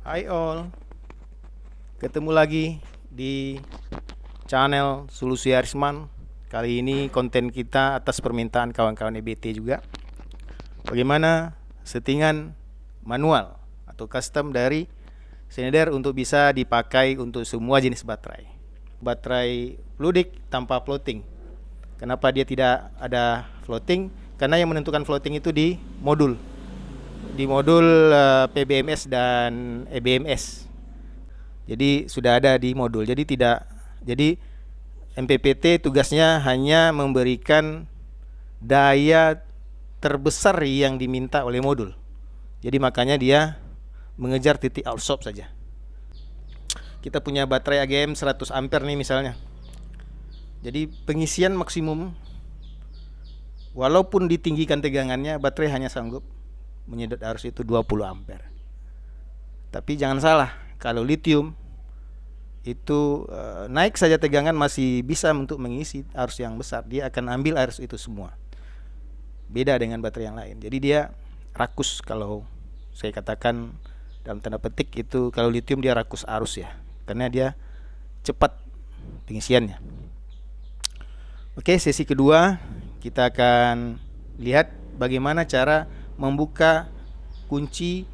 Hai all, ketemu lagi di channel Solusi Arisman. Kali ini konten kita atas permintaan kawan-kawan EBT juga. Bagaimana settingan manual atau custom dari Schneider untuk bisa dipakai untuk semua jenis baterai. Baterai fluidik tanpa floating. Kenapa dia tidak ada floating? Karena yang menentukan floating itu di modul PBMS dan EBMS. Jadi sudah ada di modul. Jadi MPPT tugasnya hanya memberikan daya terbesar yang diminta oleh modul. Jadi makanya dia mengejar titik outstop saja. Kita punya baterai AGM 100 ampere nih misalnya. Jadi pengisian maksimum walaupun ditinggikan tegangannya, baterai hanya sanggup menyedot arus itu 20 ampere. Tapi jangan salah, kalau lithium itu naik saja tegangan masih bisa untuk mengisi arus yang besar. Dia akan ambil arus itu semua. Beda dengan baterai yang lain. Jadi dia rakus, kalau saya katakan dalam tanda petik itu, kalau lithium dia rakus arus ya, karena dia cepat pengisiannya. Oke, sesi kedua kita akan lihat bagaimana cara membuka kunci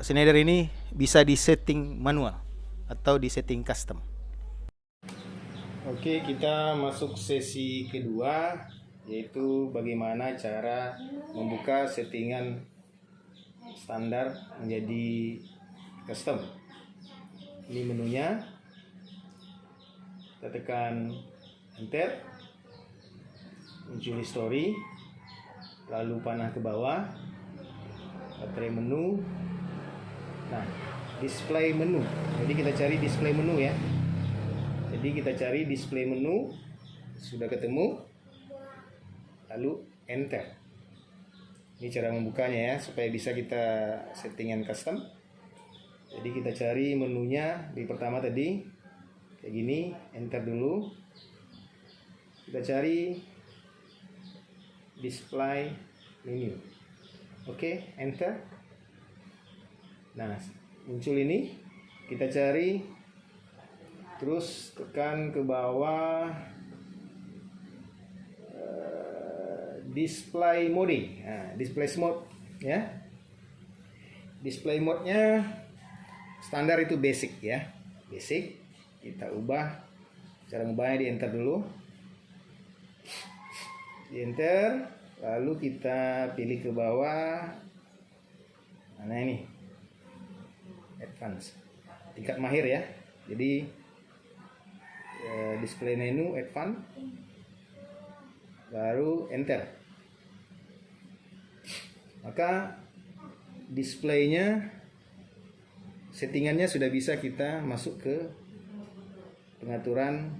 Schneider ini bisa disetting manual atau disetting custom. Oke, kita masuk sesi kedua, yaitu bagaimana cara membuka settingan standar menjadi custom. Ini menunya, kita tekan enter, muncul history, lalu panah ke bawah, baterai menu. Nah, display menu. Jadi kita cari display menu ya. Jadi kita cari display menu, sudah ketemu, lalu enter. Ini cara membukanya ya, supaya bisa kita settingan custom. Jadi kita cari menunya di pertama tadi, kayak gini, enter dulu. Kita cari display menu. Oke, enter. Nah, muncul ini. Kita cari, terus tekan ke bawah, display mode. Nah, display mode ya. Display mode-nya standar itu basic ya. Basic. Kita ubah, cara ngubahnya di enter dulu. Di enter, lalu kita pilih ke bawah, mana ini, advance, tingkat mahir ya. Jadi display menu advance, baru enter. Maka displaynya, settingannya sudah bisa kita masuk ke pengaturan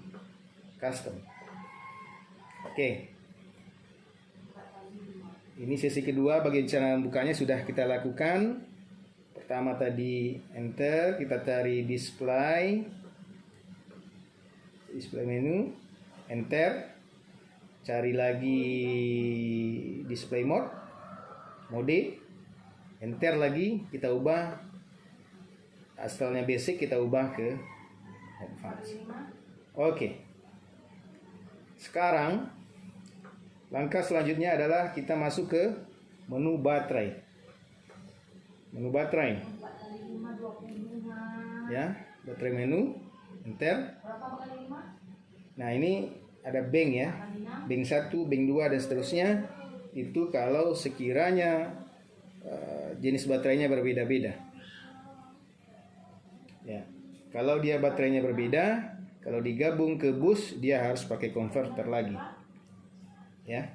custom. Oke. Ini sesi kedua, bagian cara membukanya sudah kita lakukan. Pertama tadi enter, kita cari display menu, enter, cari lagi display mode, enter lagi, kita ubah asalnya basic, kita ubah ke advance. Oke. Sekarang langkah selanjutnya adalah kita masuk ke menu baterai. Menu baterai. Ya, baterai menu, enter. Nah, ini ada bank ya. Bank 1, bank 2 dan seterusnya. Itu kalau sekiranya jenis baterainya berbeda-beda. Ya. Kalau dia baterainya berbeda, kalau digabung ke bus dia harus pakai converter lagi. Ya,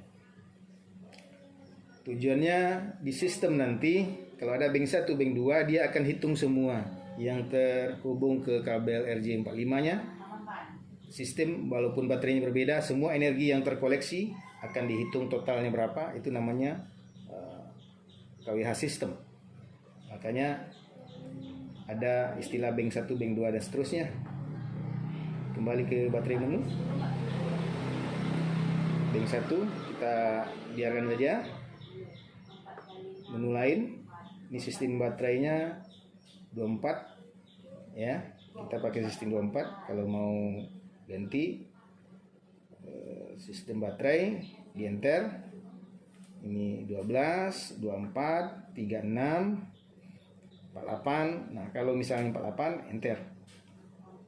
tujuannya di sistem nanti kalau ada bank 1, bank 2, dia akan hitung semua yang terhubung ke kabel RJ45 nya. Sistem walaupun baterainya berbeda, semua energi yang terkoleksi akan dihitung totalnya berapa. Itu namanya KWH sistem. Makanya ada istilah bank 1, bank 2 dan seterusnya. Kembali ke baterai menu. Bank 1 kita biarkan saja. Menu lain, ini sistem baterainya 24 ya. Kita pakai sistem 24 kalau mau ganti sistem baterai, di enter. Ini 12, 24, 36, 48. Nah, kalau misalnya 48, enter.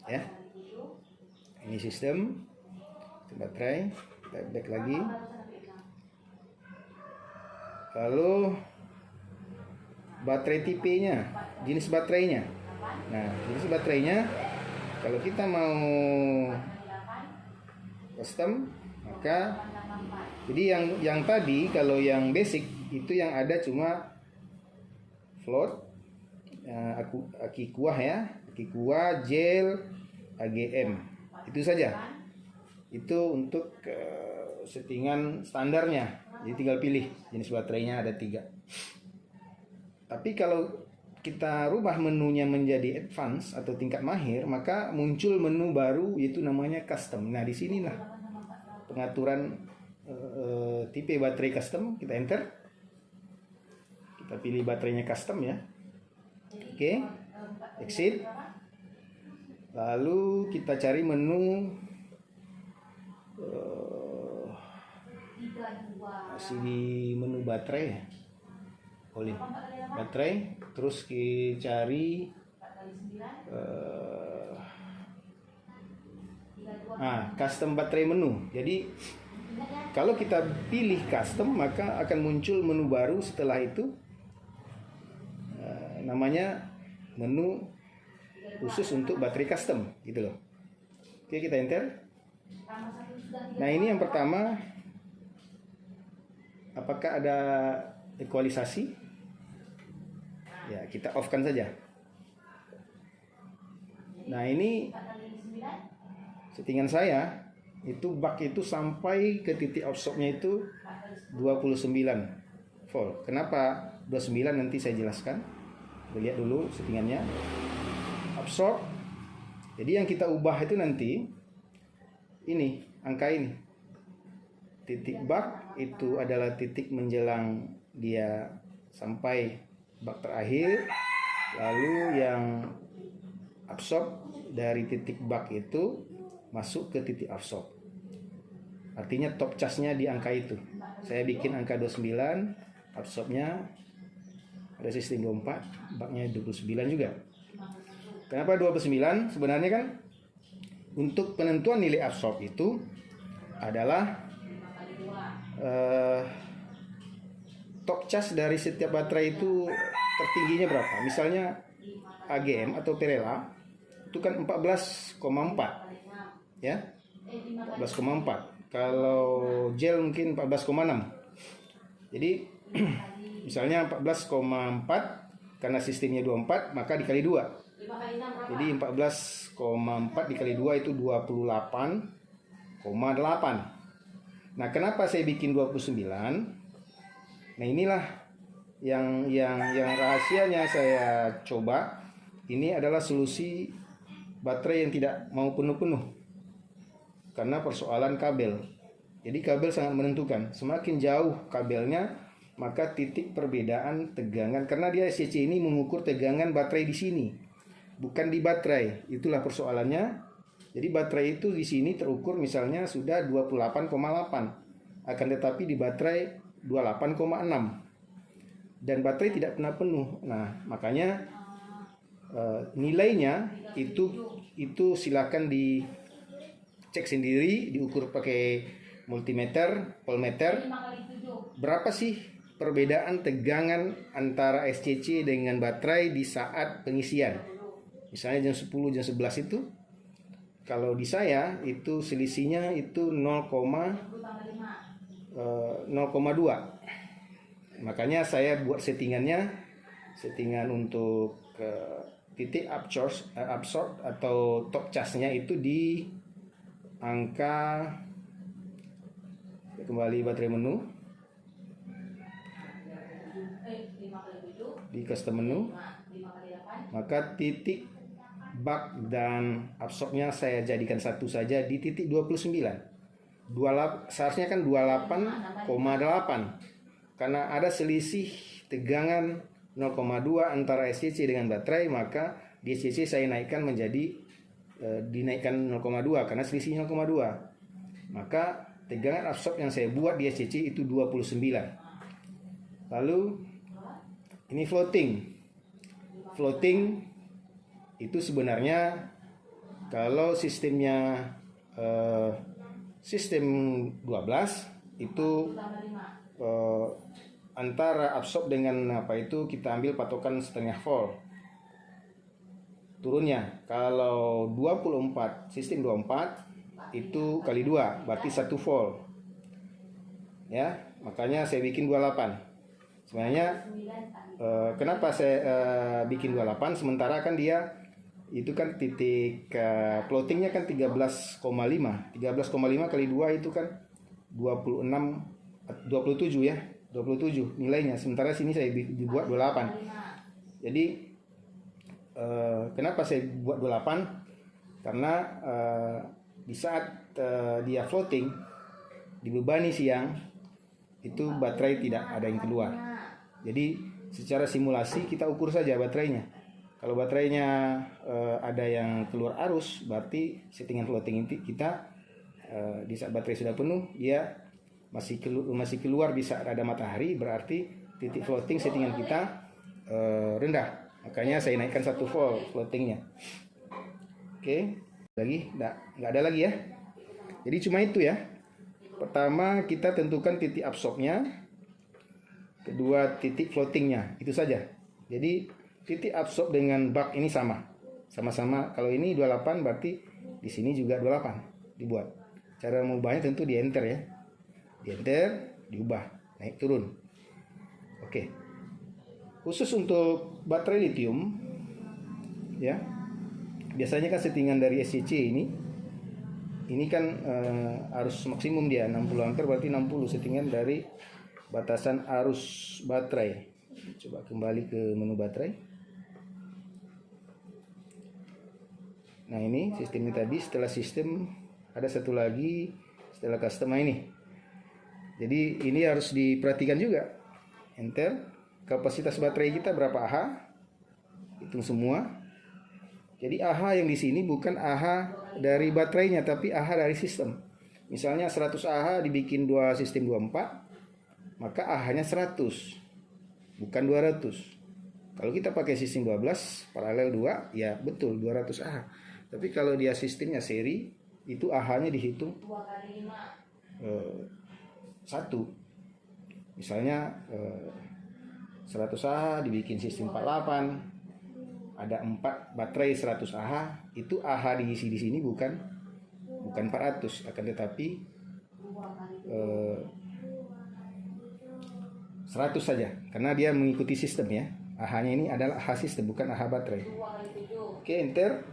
Ya. Ini sistem baterai, kita back lagi. Lalu baterai tipenya, jenis baterainya. Nah, jenis baterainya kalau kita mau custom, maka jadi yang tadi kalau yang basic itu yang ada cuma float, aki kuah ya, aki kuah, gel, AGM. Itu saja. Itu untuk settingan standarnya. Jadi tinggal pilih jenis baterainya, ada 3. Tapi kalau kita rubah menunya menjadi advance atau tingkat mahir, maka muncul menu baru yaitu namanya custom. Nah, di sinilah pengaturan tipe baterai custom. Kita enter. Kita pilih baterainya custom ya. Oke. Exit. Lalu kita cari menu masih di menu baterai ya. Boleh baterai, terus kita cari custom baterai menu. Jadi kalau kita pilih custom, maka akan muncul menu baru setelah itu, namanya menu khusus untuk baterai custom gitu loh. Oke, kita enter. Nah, ini yang pertama, apakah ada ekualisasi? Ya, kita off kan saja. Nah, ini settingan saya itu bak itu sampai ke titik absorbnya itu 29 volt. Kenapa 29 nanti saya jelaskan. Kita lihat dulu settingannya. Absorb. Jadi yang kita ubah itu nanti ini, angka ini. Titik bak itu adalah titik menjelang dia sampai bak terakhir, lalu yang absorb dari titik bak itu masuk ke titik absorb. Artinya top charge-nya di angka itu. Saya bikin angka 29, absorbnya ada sistem 24, baknya 29 juga. Kenapa 29? Sebenarnya kan untuk penentuan nilai absorb itu adalah top charge dari setiap baterai itu tertingginya berapa. Misalnya AGM atau Perela itu kan 14,4 ya, 14,4. Kalau gel mungkin 14,6. Jadi misalnya 14,4 karena sistemnya 24, maka dikali 2. Jadi 14,4 dikali 2 itu 28,8. Nah, kenapa saya bikin 29? Nah, inilah yang rahasianya saya coba. Ini adalah solusi baterai yang tidak mau penuh-penuh. Karena persoalan kabel. Jadi kabel sangat menentukan. Semakin jauh kabelnya, maka titik perbedaan tegangan. Karena dia SCC ini mengukur tegangan baterai di sini, bukan di baterai. Itulah persoalannya. Jadi baterai itu di sini terukur misalnya sudah 28,8, akan tetapi di baterai 28,6 dan baterai tidak pernah penuh. Nah, makanya nilainya itu silakan dicek sendiri, diukur pakai multimeter, voltmeter. Berapa sih perbedaan tegangan antara SCC dengan baterai di saat pengisian? Misalnya jam 10, jam 11 itu. Kalau di saya itu selisihnya itu 0,2. Makanya saya buat settingan untuk titik absorb atau top charge-nya itu di angka, kembali baterai menu, di custom menu, maka titik bak dan absorbnya saya jadikan satu saja di titik 29. Seharusnya kan 28,8 karena ada selisih tegangan 0,2 antara SCC dengan baterai, maka di SCC saya naikkan menjadi dinaikkan 0,2 karena selisih 0,2. Maka tegangan absorb yang saya buat di SCC itu 29. Lalu ini floating. Floating itu sebenarnya kalau sistemnya sistem 12 itu antara absorb dengan apa itu kita ambil patokan setengah volt turunnya. Kalau 24 sistem 24 itu kali 2 berarti 1 volt ya, makanya saya bikin 28. Sebenarnya kenapa saya bikin 28 sementara kan dia itu kan titik floatingnya kan 13,5 kali 2 itu kan 27 ya, 27 nilainya, sementara sini saya dibuat 28. Jadi kenapa saya buat 28? Karena di saat dia floating dibebani siang itu baterai tidak ada yang keluar. Jadi secara simulasi kita ukur saja baterainya. Kalau baterainya ada yang keluar arus, berarti settingan floating kita di saat baterai sudah penuh dia masih keluar di saat ada matahari, berarti titik floating settingan kita rendah. Makanya saya naikkan 1 volt floatingnya. Oke, lagi nggak ada lagi ya. Jadi cuma itu ya. Pertama kita tentukan titik absorbnya, kedua titik floatingnya, itu saja. Jadi titik absorb dengan bak ini sama-sama. Kalau ini 28 berarti di sini juga 28 dibuat. Cara mengubahnya tentu di enter ya. Di enter diubah naik turun. Oke. Khusus untuk baterai lithium ya. Biasanya kan settingan dari SCC ini kan arus maksimum dia 60 ampere, berarti 60 settingan dari batasan arus baterai. Coba kembali ke menu baterai. Nah ini sistemnya tadi. Setelah sistem ada satu lagi setelah custom ini. Jadi ini harus diperhatikan juga. Enter. Kapasitas baterai kita berapa Ah? Hitung semua. Jadi AH yang di sini bukan AH dari baterainya, tapi AH dari sistem. Misalnya 100 AH dibikin 2 sistem 24, maka AH-nya 100, bukan 200. Kalau kita pakai sistem 12 paralel 2, ya betul 200 AH. Tapi kalau dia sistemnya seri, itu AH-nya dihitung 1. Misalnya 100 AH dibikin sistem 48. Ada 4 baterai 100 Ah, itu Ah diisi di sini bukan 400, akan tetapi 100 saja karena dia mengikuti sistem ya. Ah-nya ini adalah Ah sistem, bukan Ah baterai. Oke, enter.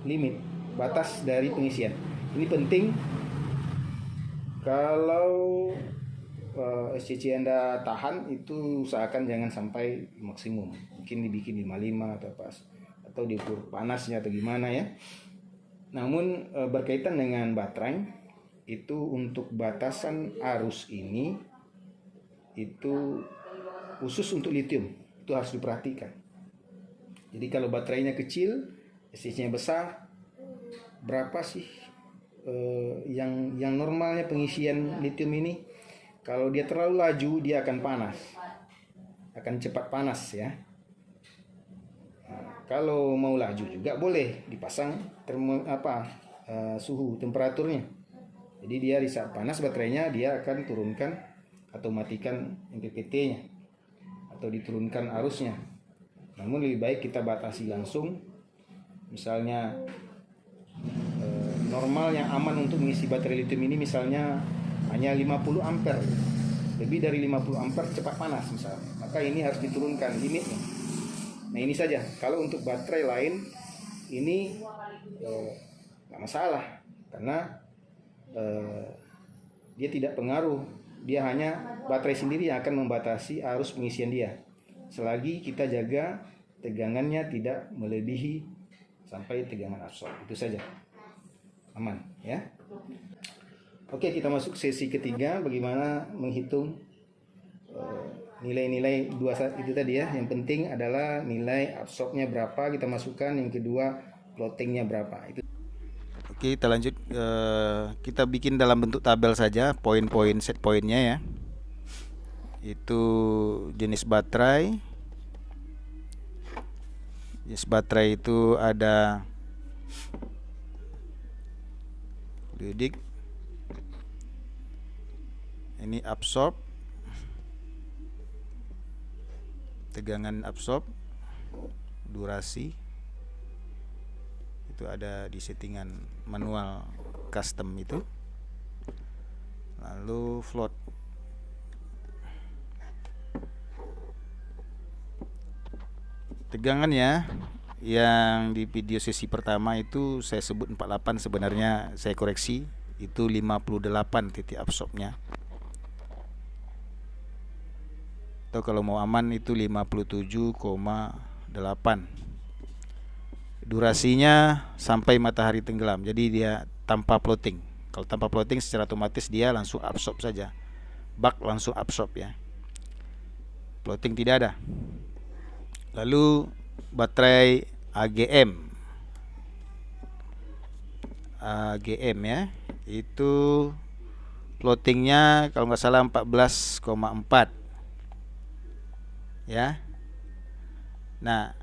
Limit batas dari pengisian. Ini penting kalau SCC Anda tahan, itu usahakan jangan sampai maksimum. Mungkin dibikin 55 atau pas, atau diukur panasnya atau gimana ya. Namun berkaitan dengan baterai, itu untuk batasan arus ini itu khusus untuk lithium, itu harus diperhatikan. Jadi kalau baterainya kecil, SCC-nya besar, berapa sih yang normalnya pengisian lithium ini? Kalau dia terlalu laju, dia akan panas, akan cepat panas ya. Nah, kalau mau laju juga boleh dipasang suhu temperaturnya. Jadi dia di saat panas baterainya dia akan turunkan atau matikan MPPT-nya atau diturunkan arusnya. Namun lebih baik kita batasi langsung. Misalnya normal yang aman untuk mengisi baterai lithium ini misalnya hanya 50 ampere. Lebih dari 50 ampere cepat panas misalnya. Maka ini harus diturunkan limitnya. Nah ini saja. Kalau untuk baterai lain ini nggak masalah karena dia tidak pengaruh. Dia hanya baterai sendiri yang akan membatasi arus pengisian dia. Selagi kita jaga tegangannya tidak melebihi sampai tegangan absorb. Itu saja. Aman ya. Oke, kita masuk sesi ketiga, bagaimana menghitung nilai-nilai itu tadi ya. Yang penting adalah nilai absorbnya berapa kita masukkan, yang kedua plottingnya berapa. Itu. Oke, kita lanjut. Kita bikin dalam bentuk tabel saja poin-poin set poinnya ya. Itu jenis baterai. Jenis baterai itu ada fluidic, ini absorb, tegangan absorb, durasi itu ada di settingan manual custom itu. Lalu float, tegangannya yang di video sesi pertama itu saya sebut 48, sebenarnya saya koreksi itu 58 titik absorbnya, atau kalau mau aman itu 57,8. Durasinya sampai matahari tenggelam, jadi dia tanpa floating. Kalau tanpa floating secara otomatis dia langsung absorb saja, bak langsung absorb ya, floating tidak ada. Lalu baterai AGM ya, itu floatingnya kalau nggak salah 14,4 ya. Nah,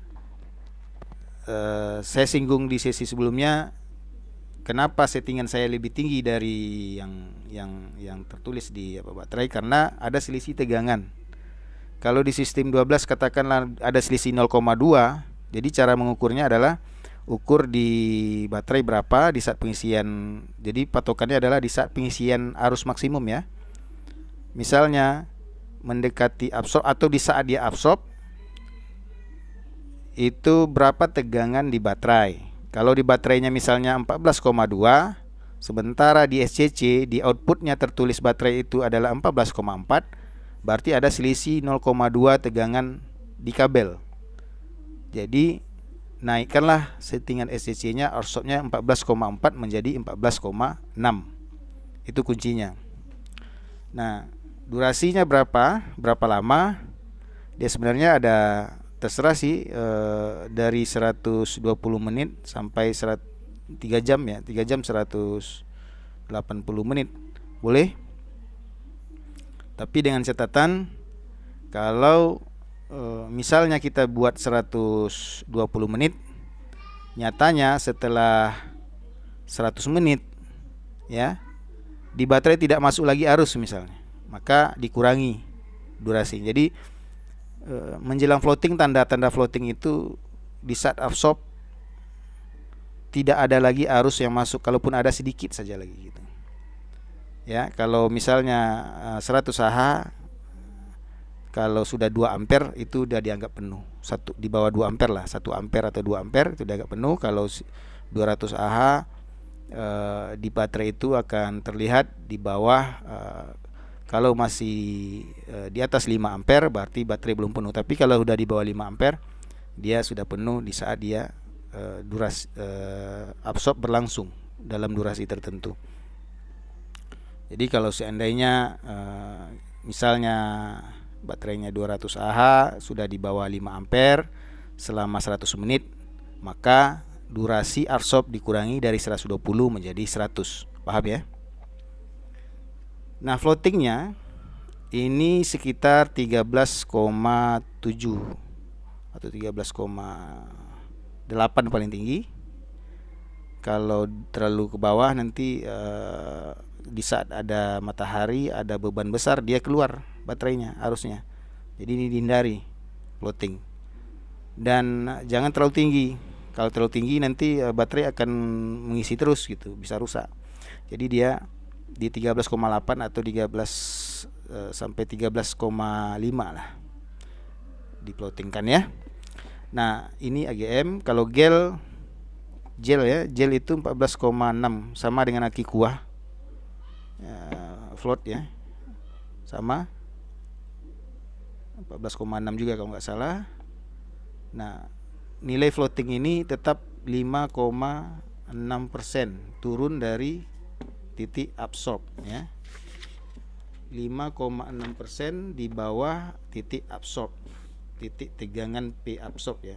saya singgung di sesi sebelumnya kenapa settingan saya lebih tinggi dari yang tertulis di baterai, karena ada selisih tegangan. Kalau di sistem 12 katakanlah ada selisih 0,2, jadi cara mengukurnya adalah ukur di baterai berapa di saat pengisian. Jadi patokannya adalah di saat pengisian arus maksimum ya. Misalnya mendekati absorb atau di saat dia absorb, itu berapa tegangan di baterai. Kalau di baterainya misalnya 14,2, sementara di SCC di outputnya tertulis baterai itu adalah 14,4, berarti ada selisih 0,2 tegangan di kabel. Jadi naikkanlah settingan SCC-nya, absorbnya 14,4 menjadi 14,6. Itu kuncinya. Nah, durasinya berapa lama? Dia sebenarnya ada terserah sih, dari 120 menit sampai 3 jam ya, 3 jam 180 menit boleh. Tapi dengan catatan kalau misalnya kita buat 120 menit, nyatanya setelah 100 menit ya, di baterai tidak masuk lagi arus misalnya, maka dikurangi durasi. Jadi menjelang floating, tanda-tanda floating itu di saat absorb tidak ada lagi arus yang masuk, kalaupun ada sedikit saja lagi gitu. Ya, kalau misalnya 100 Ah, kalau sudah 2 ampere itu udah dianggap penuh. Di bawah 2 ampere lah, 1 ampere atau 2 ampere itu dianggap penuh. Kalau 200 Ah di baterai itu akan terlihat di bawah, kalau masih di atas 5 ampere berarti baterai belum penuh. Tapi kalau sudah di bawah 5 ampere dia sudah penuh di saat dia absorb berlangsung dalam durasi tertentu. Jadi kalau seandainya misalnya baterainya 200 Ah sudah di bawah 5 ampere selama 100 menit, maka durasi absorb dikurangi dari 120 menjadi 100. Paham ya? Nah, floatingnya ini sekitar 13,7 atau 13,8 paling tinggi. Kalau terlalu ke bawah nanti di saat ada matahari, ada beban besar, dia keluar baterainya, arusnya. Jadi ini dihindari floating. Dan jangan terlalu tinggi. Kalau terlalu tinggi nanti baterai akan mengisi terus gitu, bisa rusak. Jadi dia di 13,8 atau 13 sampai 13,5 lah di floatingkan ya. Nah, ini AGM. Kalau gel ya, gel itu 14,6, sama dengan aki kuah. Float ya, sama 14,6 juga kalau nggak salah. Nah, nilai floating ini tetap 5,6%, turun dari titik absorb ya, 5,6% di bawah titik absorb, titik tegangan P absorb ya.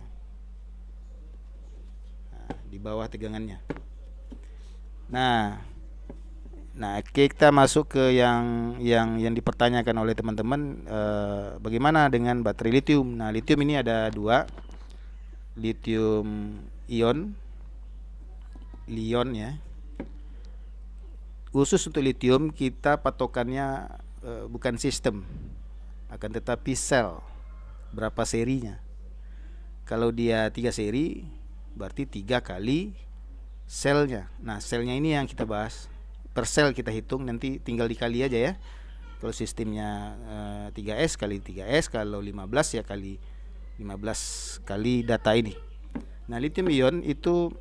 Nah, di bawah tegangannya. Nah, kita masuk ke yang dipertanyakan oleh teman-teman, bagaimana dengan baterai lithium. Nah, lithium ini ada dua, lithium ion ya. Khusus untuk lithium kita patokannya bukan sistem, akan tetapi sel, berapa serinya. Kalau dia 3 seri berarti 3 kali selnya. Nah, selnya ini yang kita bahas. Per sel kita hitung, nanti tinggal dikali aja ya. Kalau sistemnya 3S kali 3S, kalau 15 ya kali 15 kali data ini. Nah, lithium ion itu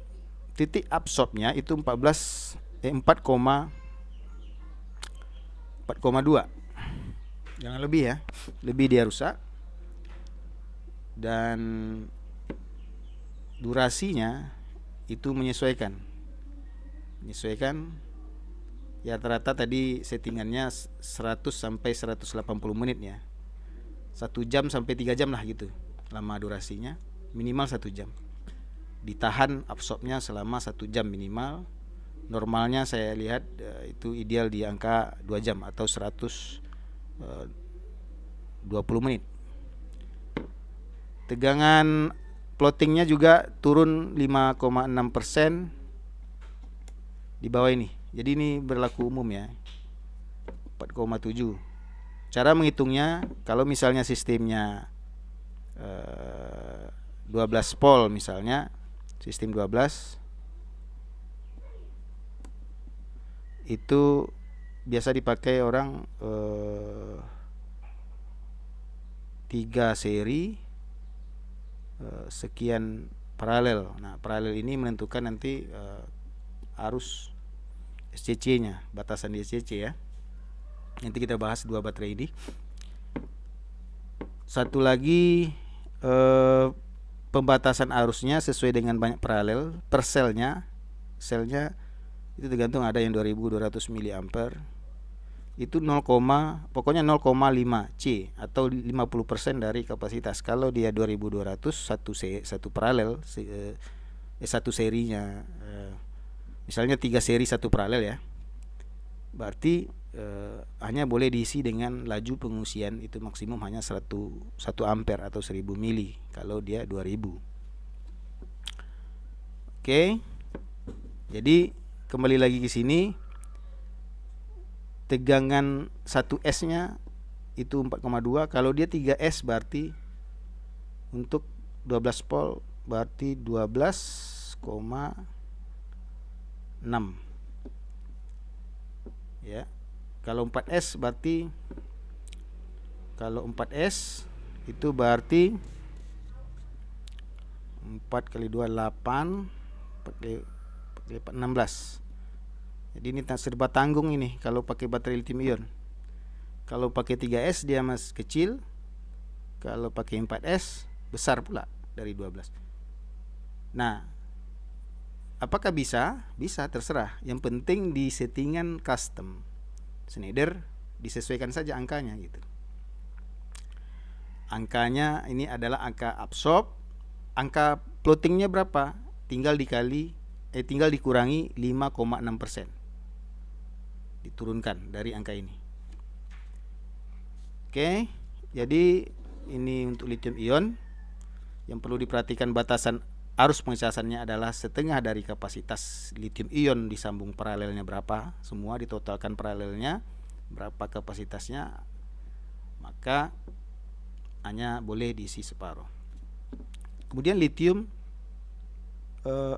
titik absorbnya itu 4,2. Jangan lebih ya. Lebih dia rusak. Dan durasinya itu menyesuaikan ya, rata-rata tadi settingannya 100 sampai 180 menit ya. 1 jam sampai 3 jam lah gitu lama durasinya, minimal 1 jam. Ditahan absorbnya selama 1 jam minimal. Normalnya saya lihat itu ideal di angka 2 jam atau 120 menit. Tegangan plottingnya juga turun 5,6% di bawah ini. Jadi ini berlaku umum ya, 4,7. Cara menghitungnya, kalau misalnya sistemnya 12 volt misalnya, sistem 12 itu biasa dipakai orang 3 seri sekian paralel. Nah, paralel ini menentukan nanti arus SCC-nya, batasan di SCC ya. Nanti kita bahas dua baterai ini. Satu lagi pembatasan arusnya sesuai dengan banyak paralel. Per selnya itu tergantung, ada yang 2200 mA. Itu 0,5 C atau 50% dari kapasitas. Kalau dia 2200 satu paralel, satu serinya, misalnya 3 seri satu paralel ya, berarti hanya boleh diisi dengan laju pengisian itu maksimum hanya 1 ampere atau 1000 mili kalau dia 2000. Oke. Jadi kembali lagi ke sini, tegangan 1S-nya itu 4,2. Kalau dia 3S berarti untuk 12 volt berarti 12,6 ya. Kalau 4S berarti, kalau 4S itu berarti 4 kali 2 8, 4 kali 4 16. Jadi ini serba tanggung ini kalau pakai baterai lithium ion. Kalau pakai 3S dia masih kecil, kalau pakai 4S besar pula dari 12. Nah, apakah bisa? Bisa, terserah. Yang penting di settingan custom Schneider, disesuaikan saja angkanya gitu. Angkanya ini adalah angka absorb. Angka plottingnya berapa? Tinggal dikurangi 5,6%. Diturunkan dari angka ini. Oke, jadi ini untuk lithium ion. Yang perlu diperhatikan, batasan arus pengecasannya adalah setengah dari kapasitas lithium ion disambung paralelnya berapa, semua ditotalkan paralelnya berapa kapasitasnya, maka hanya boleh diisi separuh. Kemudian lithium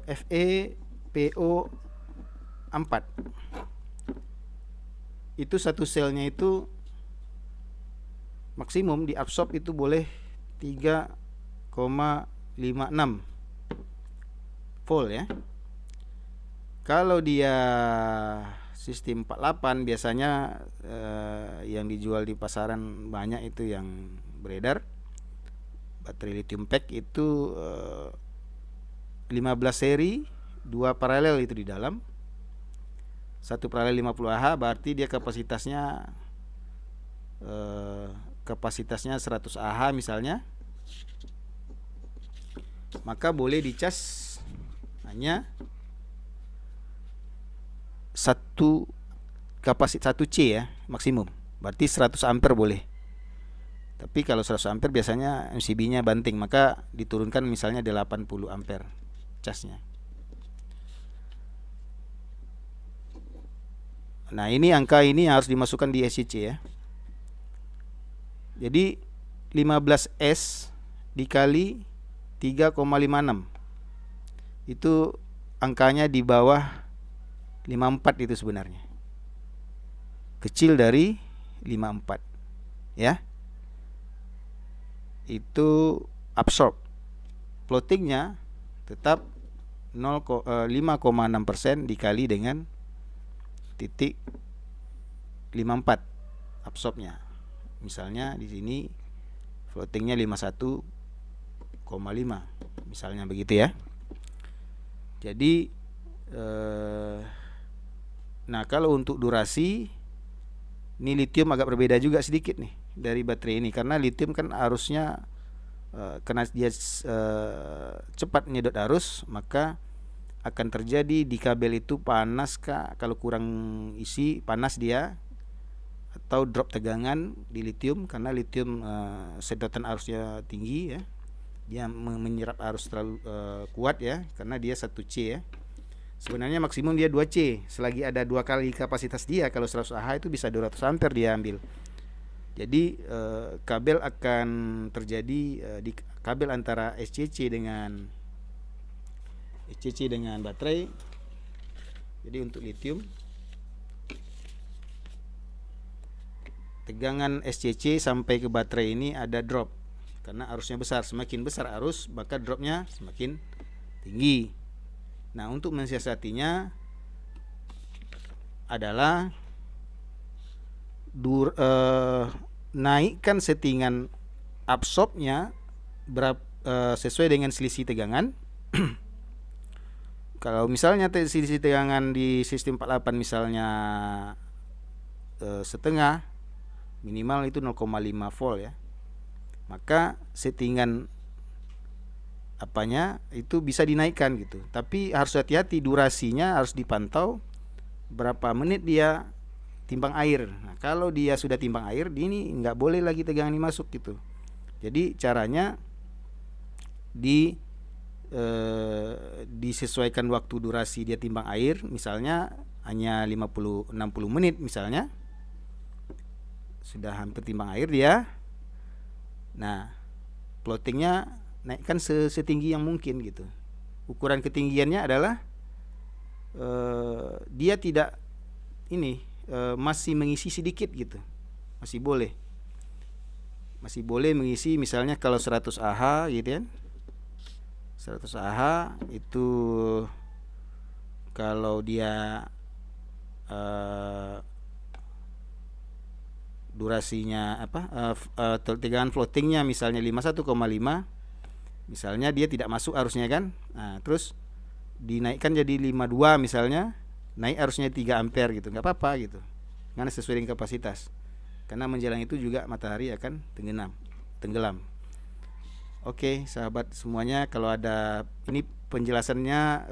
FePO4 itu satu selnya itu maksimum diabsorb itu boleh 3,56 volt ya. Kalau dia sistem 48 biasanya yang dijual di pasaran banyak itu yang beredar, baterai lithium pack itu 15 seri, 2 paralel itu di dalam. Satu paralel 50 Ah berarti dia kapasitasnya kapasitasnya 100 Ah misalnya, maka boleh dicas hanya satu C ya maksimum. Berarti 100 ampere boleh. Tapi kalau 100 ampere biasanya MCB-nya banting, maka diturunkan misalnya 80 ampere casnya. Nah, ini angka ini harus dimasukkan di SCC ya. Jadi 15S dikali 3,56 itu angkanya di bawah 54 itu sebenarnya. Kecil dari 54 ya. Itu absorb. Plottingnya tetap 5,6% dikali dengan titik 54 absorbnya. Misalnya di sini floatingnya 51,5 misalnya begitu ya. Jadi nah kalau untuk durasi ini lithium agak berbeda juga sedikit nih dari baterai ini, karena lithium kan arusnya karena dia cepat menyedot arus, maka akan terjadi di kabel itu panas kah, kalau kurang isi panas dia, atau drop tegangan di lithium karena lithium sedotan arusnya tinggi ya, dia menyerap arus terlalu kuat ya, karena dia 1C ya. Sebenarnya maksimum dia 2C, selagi ada 2 kali kapasitas dia. Kalau 100 Ah itu bisa 200 ampere dia ambil. Jadi kabel akan terjadi di kabel antara SCC dengan baterai. Jadi untuk lithium tegangan SCC sampai ke baterai ini ada drop karena arusnya besar. Semakin besar arus, maka dropnya semakin tinggi. Nah, untuk mensiasatinya adalah naikkan settingan absorbnya sesuai dengan selisih tegangan. Kalau misalnya selisih tegangan di sistem 48 misalnya setengah, minimal itu 0,5 volt ya, maka settingan apanya itu bisa dinaikkan gitu. Tapi harus hati-hati, durasinya harus dipantau berapa menit dia timbang air. Nah, kalau dia sudah timbang air, ini nggak boleh lagi tegangan ini masuk gitu. Jadi caranya disesuaikan waktu durasi dia timbang air, misalnya hanya 50-60 menit misalnya, sudah hampir timbang air dia. Nah, plottingnya naikkan setinggi yang mungkin gitu. Ukuran ketinggiannya adalah dia tidak masih mengisi sedikit gitu, masih boleh mengisi. Misalnya kalau 100 Ah gitu kan, 100 Ah itu kalau dia durasinya tegangan floatingnya misalnya 51,5, misalnya dia tidak masuk arusnya kan. Nah, terus dinaikkan jadi 52 misalnya, naik arusnya 3 ampere gitu, nggak apa-apa gitu, karena sesuai dengan kapasitas. Karena menjelang itu juga matahari akan tenggelam. Oke, sahabat semuanya, kalau ada ini penjelasannya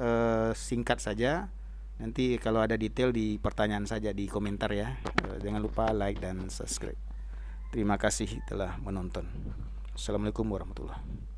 singkat saja. Nanti kalau ada detail di pertanyaan saja di komentar ya. Jangan lupa like dan subscribe. Terima kasih telah menonton. Assalamualaikum warahmatullahi wabarakatuh.